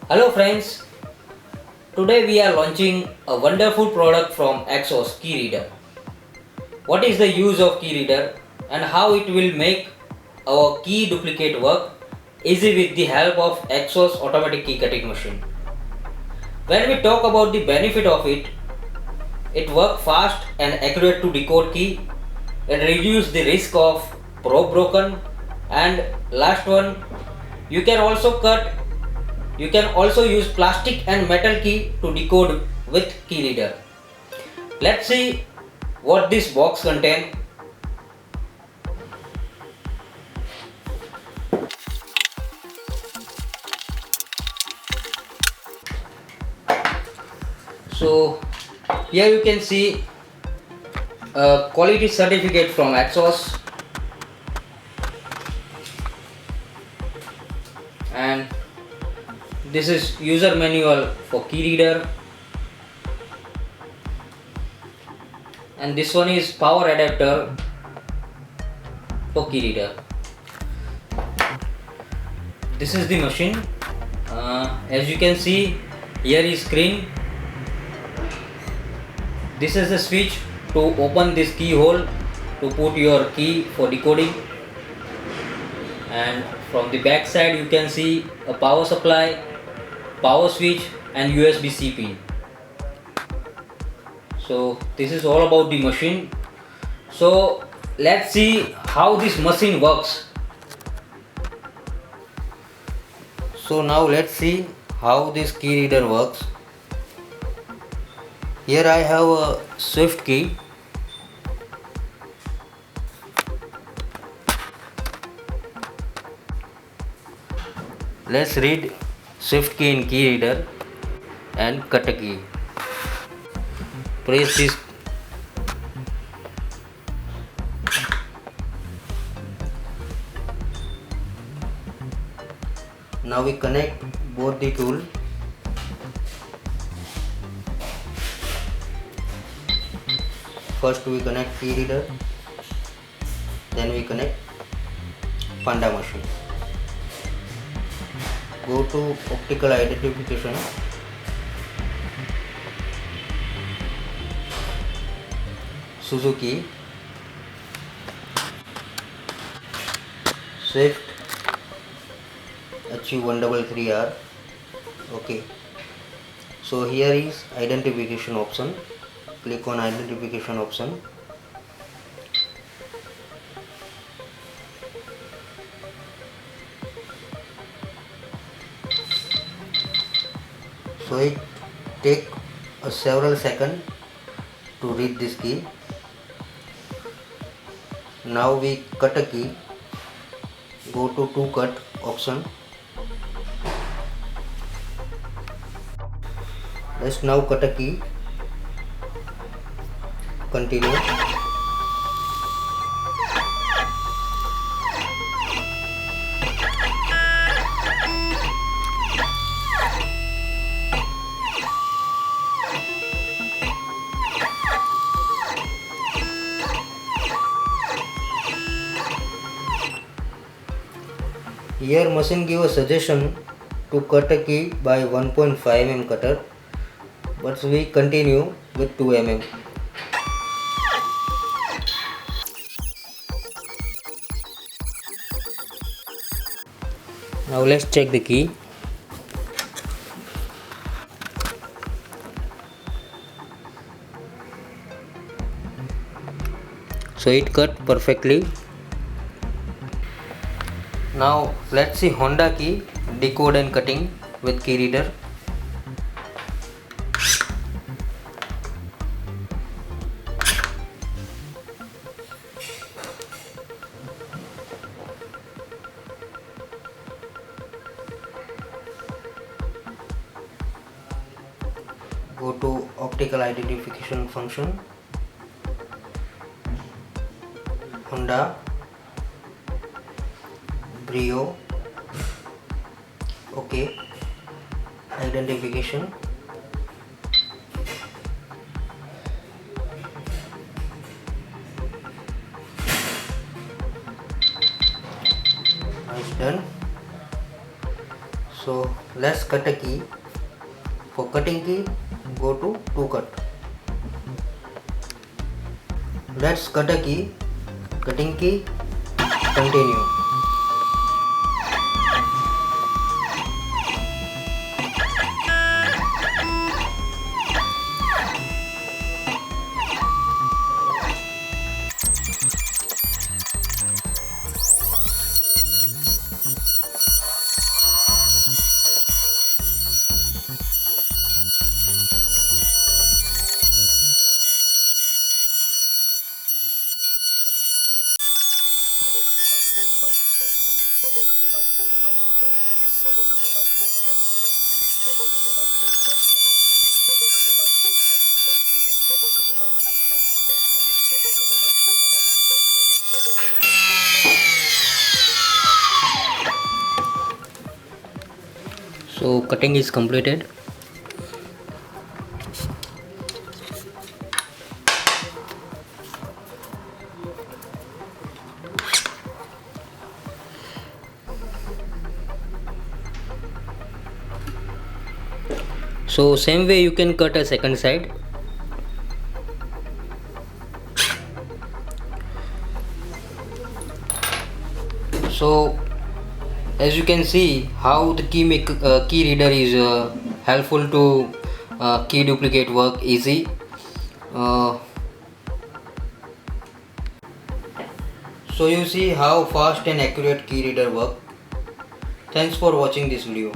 Hello friends, today we are launching a wonderful product from Xhorse Key Reader. What is the use of Key Reader and how it will make our key duplicate work easy with the help of Xhorse automatic key cutting machine. When we talk about the benefit of it, it works fast and accurate to decode key, it reduces the risk of probe broken, and last one, you can also cut you can also use plastic and metal key to decode with key reader. Let's see what this box contains. So here you can see a quality certificate from Xhorse, and this is user manual for key reader, and this one is power adapter for key reader. This is the machine. As you can see, here is screen. This is the switch to open this keyhole to put your key for decoding, and from the back side you can see a power supply, power switch and USB-C pin. So this is all about the machine. So let's see how this machine works. So now let's see how this key reader works. Here I have a Swift key. Let's read Swift key in key reader and cut a key. Press this. Now we connect both the tool. First we connect key reader, then we connect Panda machine. Go to optical identification. Suzuki, Swift HU133R. Okay, so here is identification option. Click on identification option. So it take several seconds to read this key. Now we cut a key. Go to cut option. Let's now cut a key. Continue. Here machine give a suggestion to cut a key by 1.5 mm cutter, but we continue with 2 mm. Now let's check the key. So it cut perfectly. Now let's see Honda key decode and cutting with key reader. Go to optical identification function, Honda, Brio, OK, identification. Now it's done. So let's cut a key. For cutting key, go to cut. Let's cut a key, cutting key, continue. So cutting is completed. So same way you can cut a second side. So as you can see how the key reader is helpful to key duplicate work easy. So you see how fast and accurate key reader work. Thanks for watching this video.